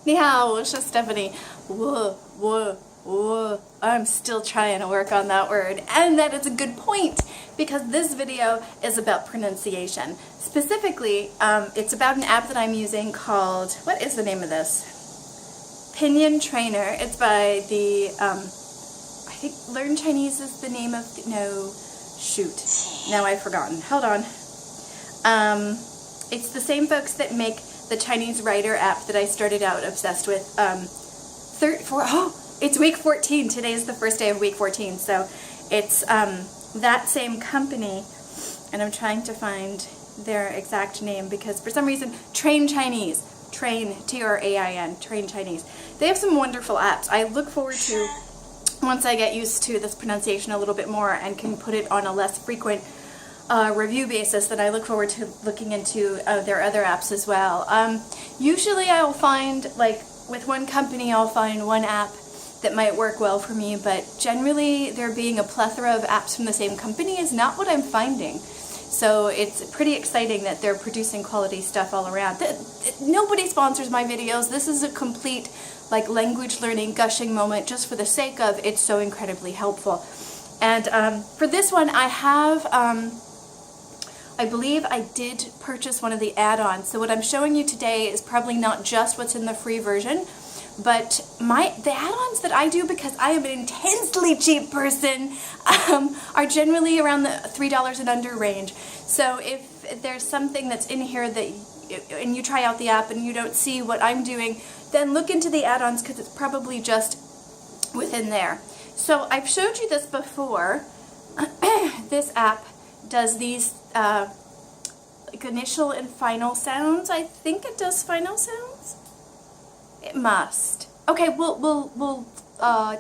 你好，我是 Stephanie. I'm still trying to work on that word, and that is a good point because this video is about pronunciation. Specifically, it's about an app that I'm using called, what is the name of this? Pinyin Trainer. It's by the, I think Learn Chinese is the name of, no, shoot, now I've forgotten. Hold on. It's the same folks that make the Chinese writer app that I started out obsessed with. It's week 14. Today is the first day of week 14. So it's that same company, and I'm trying to find their exact name because for some reason, Train Chinese. Train, T-R-A-I-N, Train Chinese. They have some wonderful apps. I look forward to, once I get used to this pronunciation a little bit more and can put it on a less frequent review basis, that I look forward to looking into their other apps as well. Usually I'll find, like, with one company I'll find one app that might work well for me, but generally there being a plethora of apps from the same company is not what I'm finding. So it's pretty exciting that they're producing quality stuff all around. Nobody sponsors my videos. This is a complete, like, language learning gushing moment just for the sake of it's so incredibly helpful. And for this one I have, I believe I did purchase one of the add-ons. So what I'm showing you today is probably not just what's in the free version, but the add-ons that I do, because I am an intensely cheap person, are generally around the $3 and under range. So if there's something that's in here that, and you try out the app and you don't see what I'm doing, then look into the add-ons because it's probably just within there. So I've showed you this before. This app does these like initial and final sounds. I think it does final sounds. It must. Okay, we'll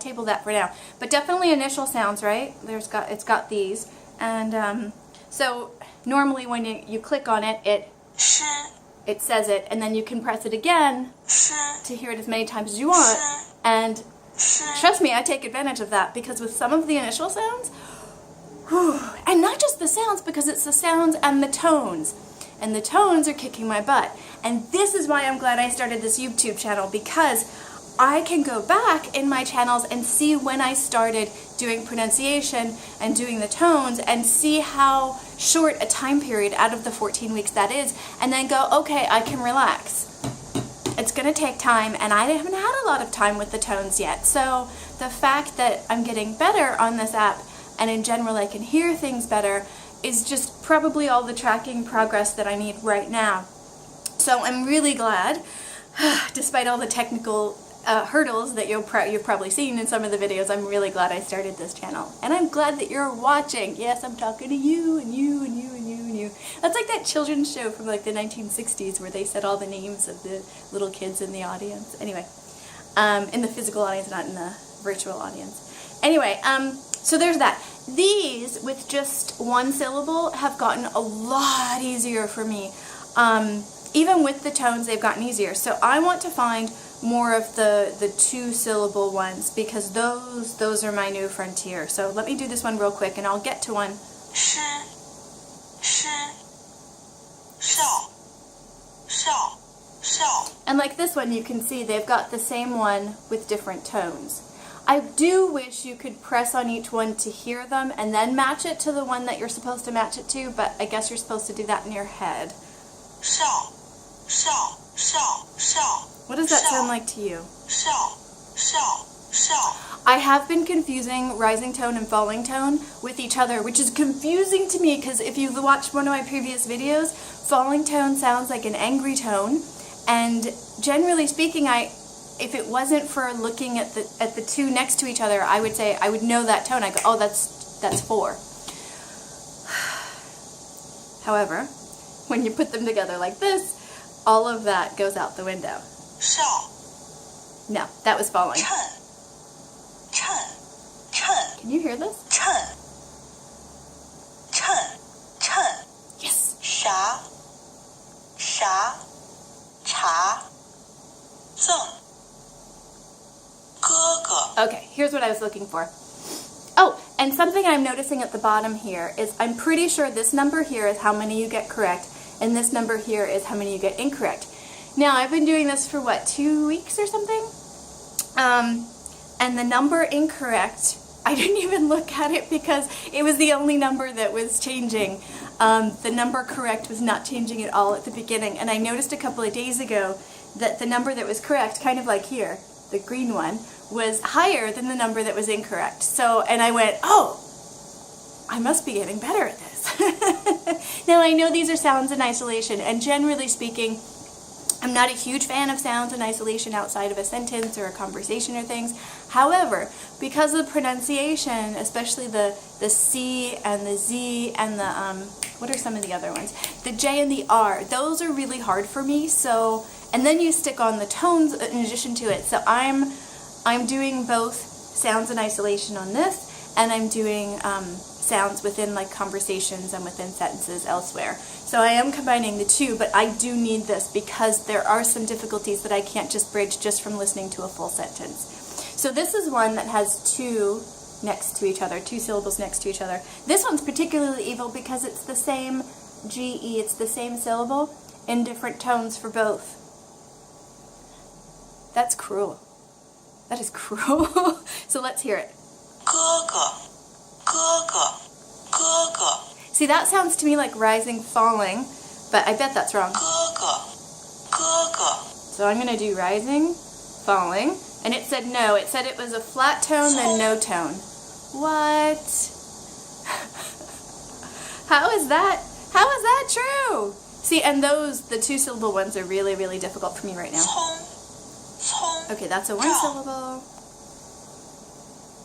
table that for now. But definitely initial sounds, right? It's got these, and so normally when you click on it, it says it, and then you can press it again to hear it as many times as you want. And trust me, I take advantage of that because with some of the initial sounds, and not just the sounds, because it's the sounds and the tones. And the tones are kicking my butt. And this is why I'm glad I started this YouTube channel, because I can go back in my channels and see when I started doing pronunciation and doing the tones and see how short a time period out of the 14 weeks that is, and then go, okay, I can relax. It's going to take time, and I haven't had a lot of time with the tones yet. So the fact that I'm getting better on this app, and in general I can hear things better, is just probably all the tracking progress that I need right now. So I'm really glad, despite all the technical hurdles that you've probably seen in some of the videos, I'm really glad I started this channel. And I'm glad that you're watching. Yes, I'm talking to you and you and you and you and you. That's like that children's show from like the 1960s where they said all the names of the little kids in the audience. Anyway, in the physical audience, not in the virtual audience. Anyway, so there's that. These, with just one syllable, have gotten a lot easier for me. Even with the tones, they've gotten easier. So I want to find more of the two-syllable ones, because those are my new frontier. So let me do this one real quick, and I'll get to one. And like this one, you can see they've got the same one with different tones. I do wish you could press on each one to hear them and then match it to the one that you're supposed to match it to, but I guess you're supposed to do that in your head. What does that sound like to you? I have been confusing rising tone and falling tone with each other, which is confusing to me because if you've watched one of my previous videos, falling tone sounds like an angry tone, and generally speaking, if it wasn't for looking at the two next to each other, I would say I would know that tone. I go, oh, that's 4. However, when you put them together like this, all of that goes out the window. No, that was falling. Can you hear this? Yes. Okay, here's what I was looking for. Oh, and something I'm noticing at the bottom here is I'm pretty sure this number here is how many you get correct, and this number here is how many you get incorrect. Now, I've been doing this for what, 2 weeks or something? And the number incorrect, I didn't even look at it because it was the only number that was changing. The number correct was not changing at all at the beginning, and I noticed a couple of days ago that the number that was correct, kind of like here, the green one, was higher than the number that was incorrect. So, and I went, oh, I must be getting better at this. Now, I know these are sounds in isolation, and generally speaking, I'm not a huge fan of sounds in isolation outside of a sentence or a conversation or things. However, because of the pronunciation, especially the C and the Z and the, what are some of the other ones? The J and the R, those are really hard for me. So, and then you stick on the tones in addition to it. So I'm doing both sounds in isolation on this, and I'm doing sounds within like conversations and within sentences elsewhere. So I am combining the two, but I do need this because there are some difficulties that I can't just bridge just from listening to a full sentence. So this is one that has two next to each other, two syllables next to each other. This one's particularly evil because it's the same GE, it's the same syllable in different tones for both. That's cruel. That is cruel. So let's hear it. 哥哥，哥哥，哥哥。 See, that sounds to me like rising, falling, but I bet that's wrong. 哥哥，哥哥。 So I'm going to do rising, falling, and it said no. It said it was a flat tone, then no tone. What? How is that? How is that true? See, and those, the two syllable ones are really, really difficult for me right now. 葱，葱。 Okay, that's a one syllable.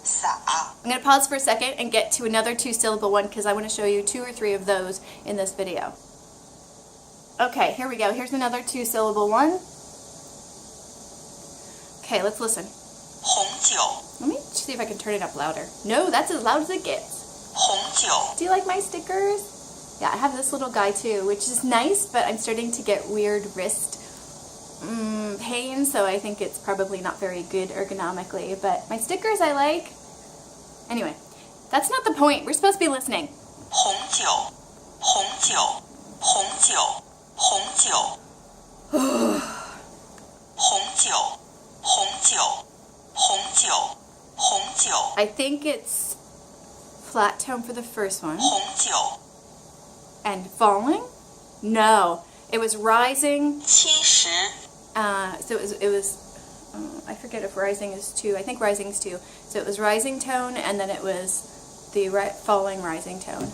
撒。 I'm going to pause for a second and get to another two syllable one because I want to show you 2 or 3 of those in this video. Okay, here we go. Here's another two syllable one. Okay, let's listen. 红酒， Let me see if I can turn it up louder. No, that's as loud as it gets. 红酒。 Do you like my stickers? Yeah, I have this little guy too, which is nice, but I'm starting to get weird wrist pain, so I think it's probably not very good ergonomically, but my stickers I like. Anyway, that's not the point. We're supposed to be listening. 红酒，红酒，红酒，红酒。红酒，红酒，红酒，红酒。 I think it's flat tone for the first one. 红酒。 And falling? No. It was rising. 70。 So it was I forget if rising is 2. I think rising is 2. So it was rising tone, and then it was the falling rising tone.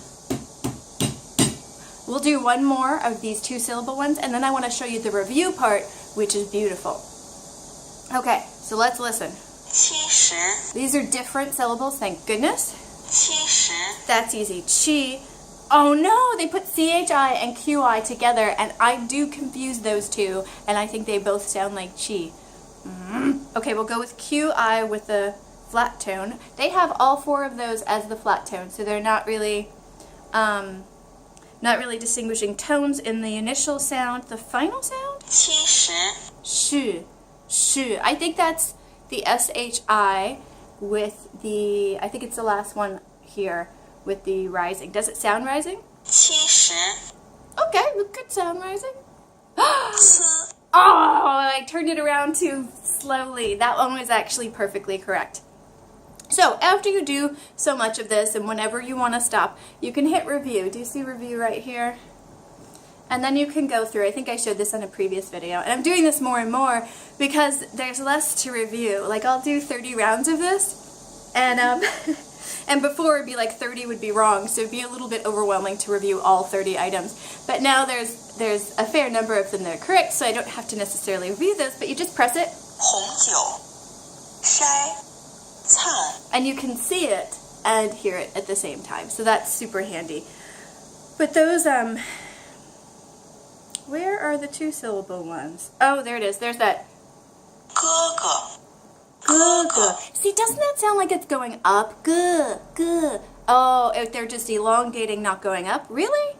We'll do one more of these two syllable ones, and then I want to show you the review part, which is beautiful. Okay, so let's listen. 70。 These are different syllables, thank goodness. 70。 That's easy. Chi. Oh no, they put CHI and QI together, and I do confuse those two, and I think they both sound like chi. Okay, we'll go with QI with the flat tone. They have all 4 of those as the flat tone, so they're not really distinguishing tones in the initial sound. The final sound? 70。 Shu. Shu. I think that's the SHI with the, I think it's the last one here with the rising. Does it sound rising? 70。 Okay, it could sound rising. 呲。 Oh, I turned it around too slowly. That one was actually perfectly correct. So, after you do so much of this, and whenever you want to stop, you can hit review. Do you see review right here? And then you can go through. I think I showed this on a previous video. And I'm doing this more and more because there's less to review. Like, I'll do 30 rounds of this, and and before it'd be like 30 would be wrong, so it'd be a little bit overwhelming to review all 30 items. But now there's a fair number of them that are correct, so I don't have to necessarily review those, but you just press it. 红酒，筛，灿。 And you can see it and hear it at the same time, so that's super handy. But those, where are the two syllable ones? Oh, there it is. There's that. 哥哥， Good. See, doesn't that sound like it's going up? Good, good. Oh, they're just elongating, not going up? Really?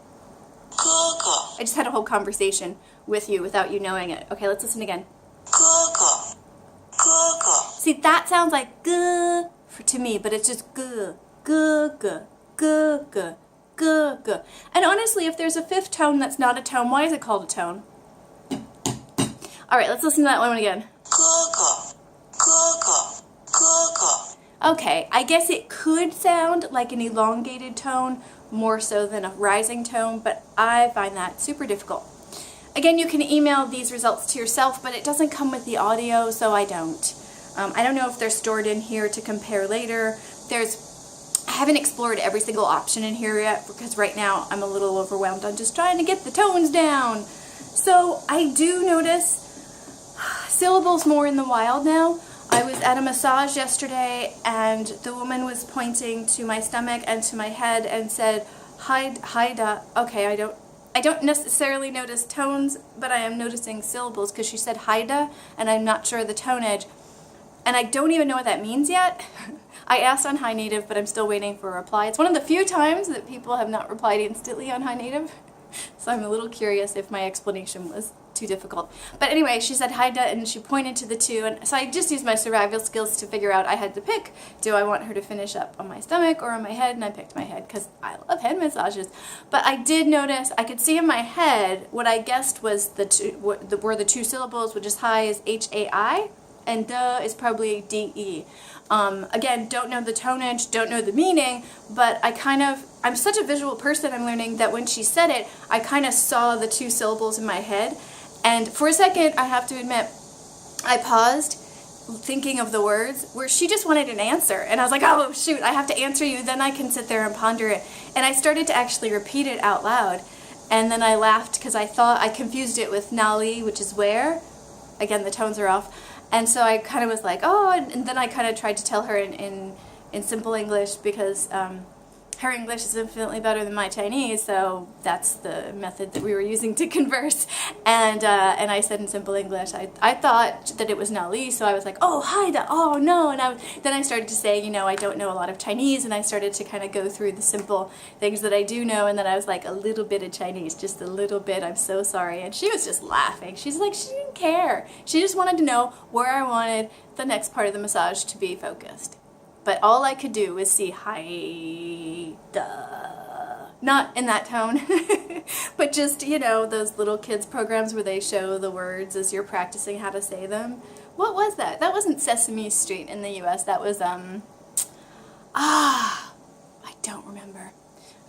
哥哥， I just had a whole conversation with you without you knowing it. Okay, let's listen again. 哥哥，哥哥。 See, that sounds like good to me, but it's just good, good, good, good, good, good, good. And honestly, if there's a fifth tone that's not a tone, why is it called a tone? Alright, let's listen to that one again. 哥哥，哥哥，哥哥。 Okay, I guess it could sound like an elongated tone more so than a rising tone, but I find that super difficult. Again, you can email these results to yourself, but it doesn't come with the audio, so I don't. I don't know if they're stored in here to compare later. I haven't explored every single option in here yet because right now I'm a little overwhelmed. I'm just trying to get the tones down. So I do notice syllables more in the wild now. I was at a massage yesterday and the woman was pointing to my stomach and to my head and said, Haida. Okay, I don't necessarily notice tones, but I am noticing syllables because she said Haida and I'm not sure the tonage. And I don't even know what that means yet. I asked on High Native, but I'm still waiting for a reply. It's one of the few times that people have not replied instantly on High Native. So I'm a little curious if my explanation was too difficult. But anyway, she said Haida and she pointed to the two. And so I just used my survival skills to figure out I had to pick. Do I want her to finish up on my stomach or on my head? And I picked my head because I love head massages. But I did notice, I could see in my head what I guessed was were the two syllables, which is Hai is H-A-I. And duh is probably D-E. Again, don't know the tonage, don't know the meaning, but I'm such a visual person, I'm learning that when she said it, I kind of saw the two syllables in my head. And for a second, I have to admit, I paused, thinking of the words, where she just wanted an answer. And I was like, oh shoot, I have to answer you, then I can sit there and ponder it. And I started to actually repeat it out loud. And then I laughed because I thought I confused it with Nali, which is where. Again, the tones are off. And so I kind of was like, oh, and then I kind of tried to tell her in simple English because her English is infinitely better than my Chinese, so that's the method that we were using to converse. And I said in simple English, I thought that it was Nali, so I was like, oh, hi, oh, no. And then I started to say, you know, I don't know a lot of Chinese, and I started to kind of go through the simple things that I do know, and then I was like, a little bit of Chinese, just a little bit, I'm so sorry. And she was just laughing. She's like, she didn't care. She just wanted to know where I wanted the next part of the massage to be focused. But all I could do was see hi, duh. Not in that tone, but just, you know, those little kids programs where they show the words as you're practicing how to say them. What was that? That wasn't Sesame Street in the US. That was, I don't remember.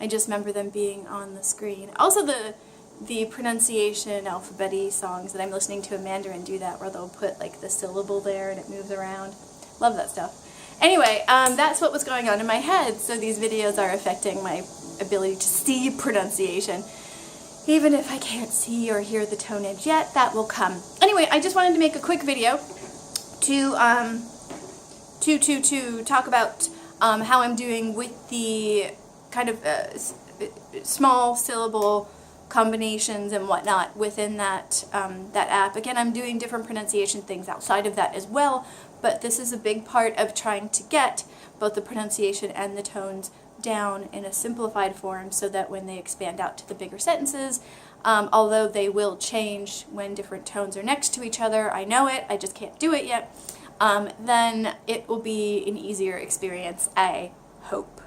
I just remember them being on the screen. Also the pronunciation alphabet-y songs that I'm listening to in Mandarin do that, where they'll put like the syllable there and it moves around. Love that stuff. Anyway, that's what was going on in my head, so these videos are affecting my ability to see pronunciation. Even if I can't see or hear the tonage yet, that will come. Anyway, I just wanted to make a quick video to talk about how I'm doing with the kind of small syllable combinations and whatnot within that that app. Again, I'm doing different pronunciation things outside of that as well, but this is a big part of trying to get both the pronunciation and the tones down in a simplified form so that when they expand out to the bigger sentences, although they will change when different tones are next to each other, I know it, I just can't do it yet, then it will be an easier experience, I hope.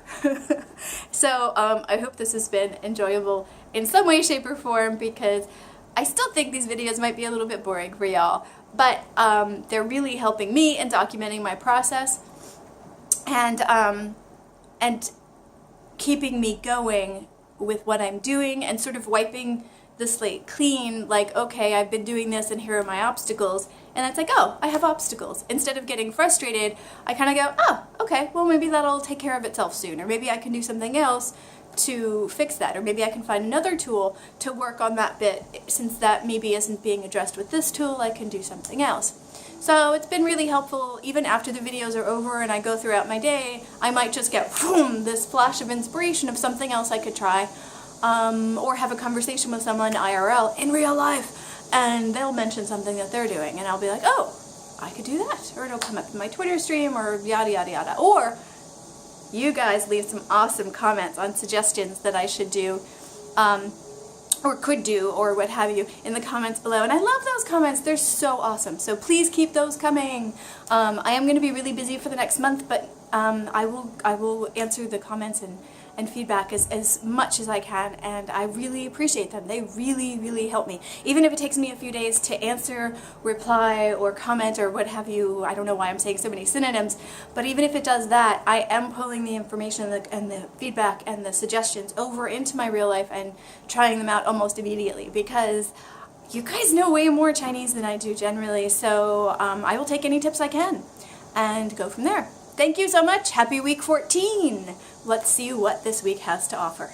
So I hope this has been enjoyable in some way, shape, or form, because I still think these videos might be a little bit boring for y'all, but they're really helping me in documenting my process and keeping me going with what I'm doing and sort of wiping the slate clean, like, okay, I've been doing this and here are my obstacles, and it's like, oh, I have obstacles. Instead of getting frustrated, I kind of go, oh, okay, well maybe that'll take care of itself soon, or maybe I can do something else to fix that, or maybe I can find another tool to work on that bit. Since that maybe isn't being addressed with this tool, I can do something else. So it's been really helpful. Even after the videos are over and I go throughout my day, I might just get boom, this flash of inspiration of something else I could try, or have a conversation with someone IRL in real life, and they'll mention something that they're doing, and I'll be like, oh, I could do that, or it'll come up in my Twitter stream, or yada yada yada. Or you guys leave some awesome comments on suggestions that I should do, or could do, or what have you, in the comments below. And I love those comments, they're so awesome. So please keep those coming. I am going to be really busy for the next month, but I will answer the comments and feedback as much as I can, and I really appreciate them. They really, really help me. Even if it takes me a few days to answer, reply, or comment, or what have you. I don't know why I'm saying so many synonyms, but even if it does that, I am pulling the information and the feedback and the suggestions over into my real life and trying them out almost immediately, because you guys know way more Chinese than I do generally, so I will take any tips I can and go from there. Thank you so much. Happy week 14. Let's see what this week has to offer.